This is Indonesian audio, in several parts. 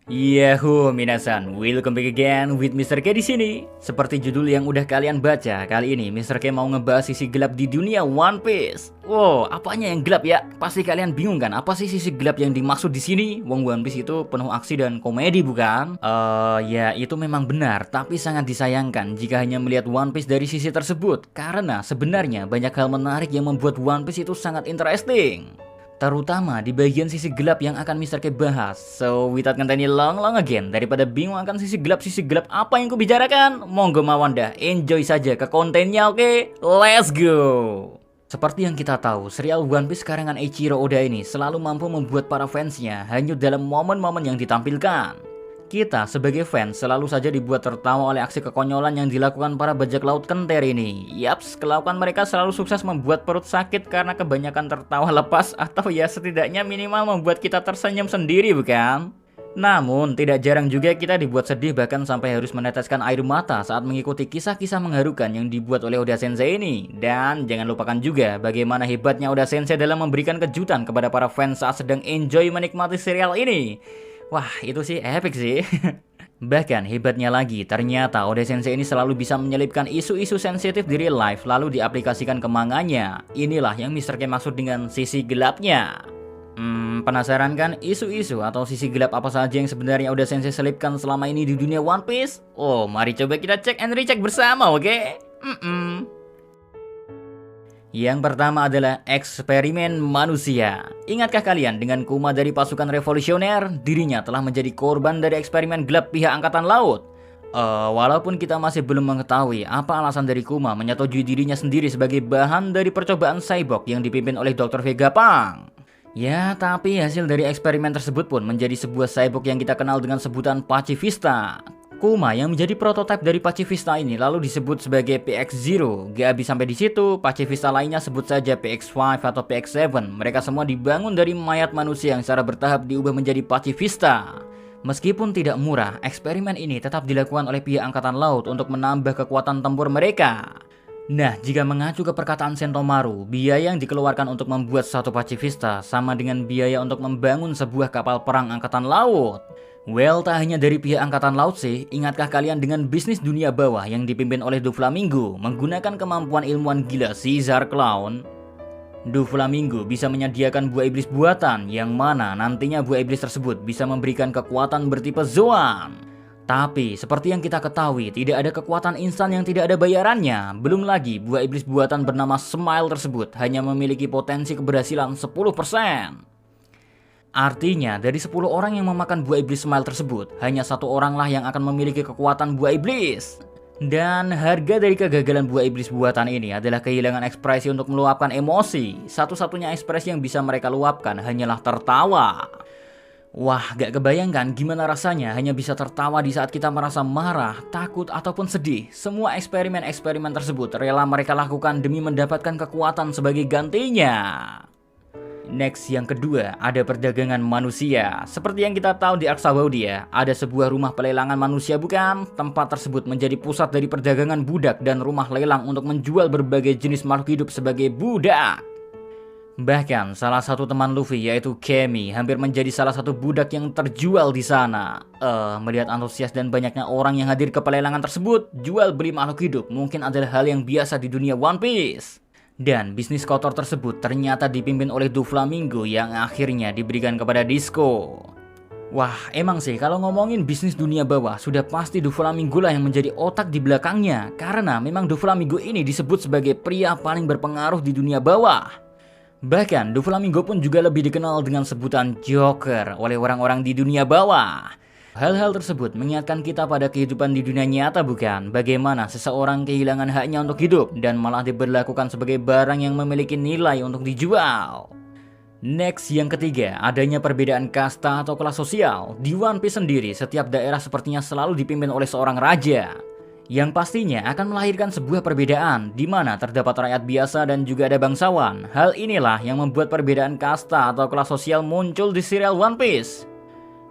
Yahoo minasan, welcome back again with Mr. K di sini. Seperti judul yang udah kalian baca, kali ini Mr. K mau ngebahas sisi gelap di dunia One Piece. Wow, apanya yang gelap ya? Pasti kalian bingung kan, apa sih sisi gelap yang dimaksud di sini? Wong One Piece itu penuh aksi dan komedi bukan? Ya itu memang benar, tapi sangat disayangkan jika hanya melihat One Piece dari sisi tersebut. Karena sebenarnya banyak hal menarik yang membuat One Piece itu sangat interesting. Terutama di bagian sisi gelap yang akan Mr. K bahas. So, without continue long again, daripada bingung akan sisi gelap apa yang kubicarakan, monggo mawon dah, enjoy saja ke kontennya, oke? Let's go! Seperti yang kita tahu, serial One Piece karangan Eiichiro Oda ini selalu mampu membuat para fansnya hanyut dalam momen-momen yang ditampilkan. Kita sebagai fans selalu saja dibuat tertawa oleh aksi kekonyolan yang dilakukan para bajak laut kenter ini. Yaps, kelakuan mereka selalu sukses membuat perut sakit karena kebanyakan tertawa lepas atau ya setidaknya minimal membuat kita tersenyum sendiri bukan? Namun, tidak jarang juga kita dibuat sedih bahkan sampai harus meneteskan air mata saat mengikuti kisah-kisah mengharukan yang dibuat oleh Oda Sensei ini. Dan jangan lupakan juga bagaimana hebatnya Oda Sensei dalam memberikan kejutan kepada para fans saat sedang enjoy menikmati serial ini. Wah, itu sih epic sih. Bahkan hebatnya lagi, ternyata Oda Sensei ini selalu bisa menyelipkan isu-isu sensitif di real life lalu diaplikasikan ke manganya. Inilah yang Mr. K maksud dengan sisi gelapnya. Penasaran kan isu-isu atau sisi gelap apa saja yang sebenarnya Oda Sensei selipkan selama ini di dunia One Piece? Oh, mari coba kita cek and recheck bersama, oke? Yang pertama adalah eksperimen manusia. Ingatkah kalian dengan Kuma dari pasukan revolusioner, dirinya telah menjadi korban dari eksperimen gelap pihak Angkatan Laut? Walaupun kita masih belum mengetahui apa alasan dari Kuma menyetujui dirinya sendiri sebagai bahan dari percobaan cyborg yang dipimpin oleh Dr. Vegapunk. Ya, tapi hasil dari eksperimen tersebut pun menjadi sebuah cyborg yang kita kenal dengan sebutan Pacifista. Kuma yang menjadi prototipe dari Pacifista ini lalu disebut sebagai PX-0. Gak habis sampai di situ, Pacifista lainnya sebut saja PX-5 atau PX-7. Mereka semua dibangun dari mayat manusia yang secara bertahap diubah menjadi Pacifista. Meskipun tidak murah, eksperimen ini tetap dilakukan oleh pihak Angkatan Laut untuk menambah kekuatan tempur mereka. Nah, jika mengacu ke perkataan Sentomaru, biaya yang dikeluarkan untuk membuat satu Pacifista sama dengan biaya untuk membangun sebuah kapal perang Angkatan Laut. Well, tak hanya dari pihak Angkatan Laut sih, ingatkah kalian dengan bisnis dunia bawah yang dipimpin oleh Doflamingo menggunakan kemampuan ilmuwan gila Caesar Clown? Doflamingo bisa menyediakan buah iblis buatan yang mana nantinya buah iblis tersebut bisa memberikan kekuatan bertipe Zoan. Tapi, seperti yang kita ketahui, tidak ada kekuatan instan yang tidak ada bayarannya. Belum lagi, buah iblis buatan bernama Smile tersebut hanya memiliki potensi keberhasilan 10%. Artinya, dari 10 orang yang memakan buah iblis Smile tersebut, hanya satu oranglah yang akan memiliki kekuatan buah iblis. Dan harga dari kegagalan buah iblis buatan ini adalah kehilangan ekspresi untuk meluapkan emosi. Satu-satunya ekspresi yang bisa mereka luapkan hanyalah tertawa. Wah, gak kebayangkan gimana rasanya hanya bisa tertawa di saat kita merasa marah, takut, ataupun sedih. Semua eksperimen-eksperimen tersebut rela mereka lakukan demi mendapatkan kekuatan sebagai gantinya. Next, yang kedua, ada perdagangan manusia. Seperti yang kita tahu di Ark Sabaody, ada sebuah rumah pelelangan manusia bukan? Tempat tersebut menjadi pusat dari perdagangan budak dan rumah lelang untuk menjual berbagai jenis makhluk hidup sebagai budak. Bahkan, salah satu teman Luffy yaitu Kemi hampir menjadi salah satu budak yang terjual di sana. Melihat antusias dan banyaknya orang yang hadir ke pelelangan tersebut, jual beli makhluk hidup mungkin adalah hal yang biasa di dunia One Piece. Dan bisnis kotor tersebut ternyata dipimpin oleh Doflamingo yang akhirnya diberikan kepada Disco. Wah, emang sih kalau ngomongin bisnis dunia bawah sudah pasti Doflamingo lah yang menjadi otak di belakangnya. Karena memang Doflamingo ini disebut sebagai pria paling berpengaruh di dunia bawah. Bahkan Doflamingo pun juga lebih dikenal dengan sebutan Joker oleh orang-orang di dunia bawah. Hal-hal tersebut mengingatkan kita pada kehidupan di dunia nyata bukan? Bagaimana seseorang kehilangan haknya untuk hidup dan malah diberlakukan sebagai barang yang memiliki nilai untuk dijual. Next, yang ketiga, adanya perbedaan kasta atau kelas sosial. Di One Piece sendiri, setiap daerah sepertinya selalu dipimpin oleh seorang raja. Yang pastinya akan melahirkan sebuah perbedaan, di mana terdapat rakyat biasa dan juga ada bangsawan. Hal inilah yang membuat perbedaan kasta atau kelas sosial muncul di serial One Piece.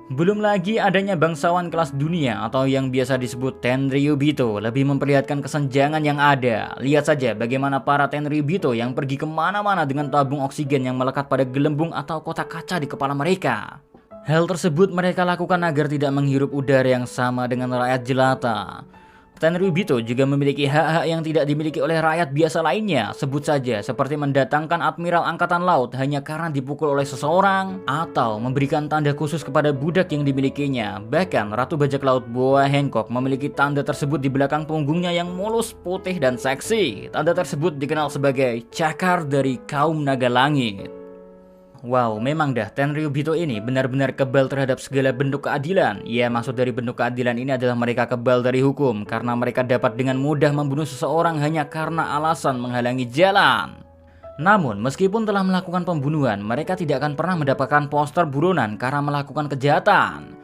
Belum lagi adanya bangsawan kelas dunia atau yang biasa disebut Tenryubito lebih memperlihatkan kesenjangan yang ada. Lihat saja bagaimana para Tenryubito yang pergi kemana-mana dengan tabung oksigen yang melekat pada gelembung atau kotak kaca di kepala mereka. Hal tersebut mereka lakukan agar tidak menghirup udara yang sama dengan rakyat jelata. Tenryubito juga memiliki hak-hak yang tidak dimiliki oleh rakyat biasa lainnya, sebut saja seperti mendatangkan Admiral Angkatan Laut hanya karena dipukul oleh seseorang, atau memberikan tanda khusus kepada budak yang dimilikinya. Bahkan Ratu Bajak Laut Boa Hancock memiliki tanda tersebut di belakang punggungnya yang mulus, putih, dan seksi. Tanda tersebut dikenal sebagai cakar dari kaum naga langit. Wow, memang dah Tenryubito ini benar-benar kebal terhadap segala bentuk keadilan. Ya, maksud dari bentuk keadilan ini adalah mereka kebal dari hukum karena mereka dapat dengan mudah membunuh seseorang hanya karena alasan menghalangi jalan. Namun, meskipun telah melakukan pembunuhan, mereka tidak akan pernah mendapatkan poster buronan karena melakukan kejahatan.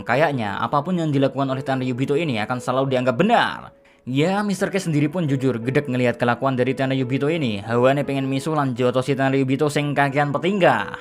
Kayaknya apapun yang dilakukan oleh Tenryubito ini akan selalu dianggap benar. Ya, Mr. K sendiri pun jujur gedek ngelihat kelakuan dari Tenryubito ini. Hawane pengen misuh lan jotosi Tenryubito sing kakean petinggah.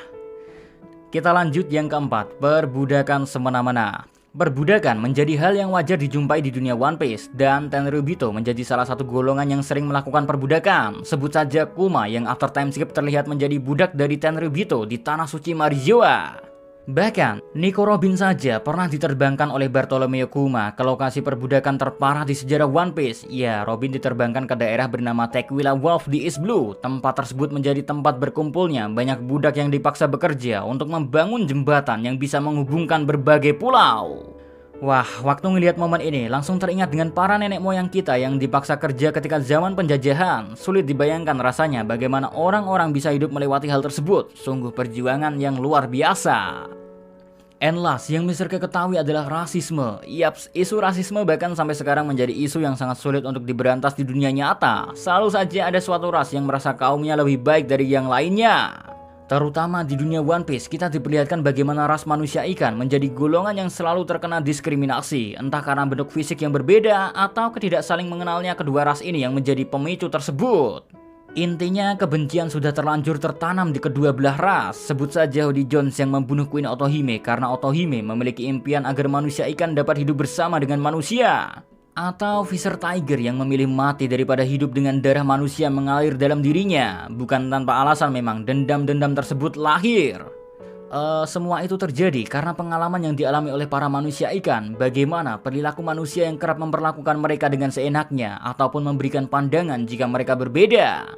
Kita lanjut yang keempat, perbudakan semena-mena. Perbudakan menjadi hal yang wajar dijumpai di dunia One Piece, dan Tenryubito menjadi salah satu golongan yang sering melakukan perbudakan. Sebut saja Kuma yang after time skip terlihat menjadi budak dari Tenryubito di Tanah Suci Marijoa. Bahkan, Nico Robin saja pernah diterbangkan oleh Bartolomeo Kuma ke lokasi perbudakan terparah di sejarah One Piece. Ya, Robin diterbangkan ke daerah bernama Tequila Wolf di East Blue. Tempat tersebut menjadi tempat berkumpulnya banyak budak yang dipaksa bekerja untuk membangun jembatan yang bisa menghubungkan berbagai pulau. Wah, waktu ngelihat momen ini langsung teringat dengan para nenek moyang kita yang dipaksa kerja ketika zaman penjajahan. Sulit dibayangkan rasanya bagaimana orang-orang bisa hidup melewati hal tersebut. Sungguh perjuangan yang luar biasa. And last, yang Mr. K ketahui adalah rasisme. Yaps, isu rasisme bahkan sampai sekarang menjadi isu yang sangat sulit untuk diberantas di dunia nyata. Selalu saja ada suatu ras yang merasa kaumnya lebih baik dari yang lainnya. Terutama di dunia One Piece, kita diperlihatkan bagaimana ras manusia ikan menjadi golongan yang selalu terkena diskriminasi, entah karena bentuk fisik yang berbeda atau ketidak saling mengenalnya kedua ras ini yang menjadi pemicu tersebut. Intinya, kebencian sudah terlanjur tertanam di kedua belah ras. Sebut saja Hody Jones yang membunuh Queen Otohime karena Otohime memiliki impian agar manusia ikan dapat hidup bersama dengan manusia. Atau Fisher Tiger yang memilih mati daripada hidup dengan darah manusia mengalir dalam dirinya. Bukan tanpa alasan memang dendam-dendam tersebut lahir. Semua itu terjadi karena pengalaman yang dialami oleh para manusia ikan. Bagaimana perilaku manusia yang kerap memperlakukan mereka dengan seenaknya ataupun memberikan pandangan jika mereka berbeda.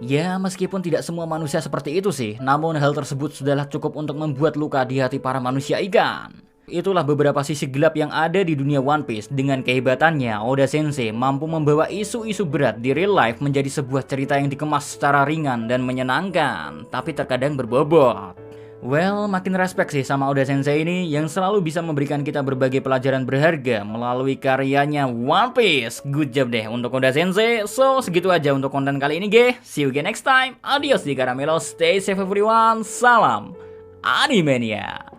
Ya, meskipun tidak semua manusia seperti itu sih, namun hal tersebut sudahlah cukup untuk membuat luka di hati para manusia ikan. Itulah beberapa sisi gelap yang ada di dunia One Piece. Dengan kehebatannya, Oda Sensei mampu membawa isu-isu berat di real life menjadi sebuah cerita yang dikemas secara ringan dan menyenangkan, tapi terkadang berbobot. Well, makin respect sih sama Oda Sensei ini yang selalu bisa memberikan kita berbagai pelajaran berharga melalui karyanya One Piece. Good job deh untuk Oda Sensei. So, segitu aja untuk konten kali ini, ge. See you again next time. Adios di Caramelo. Stay safe everyone. Salam Animania.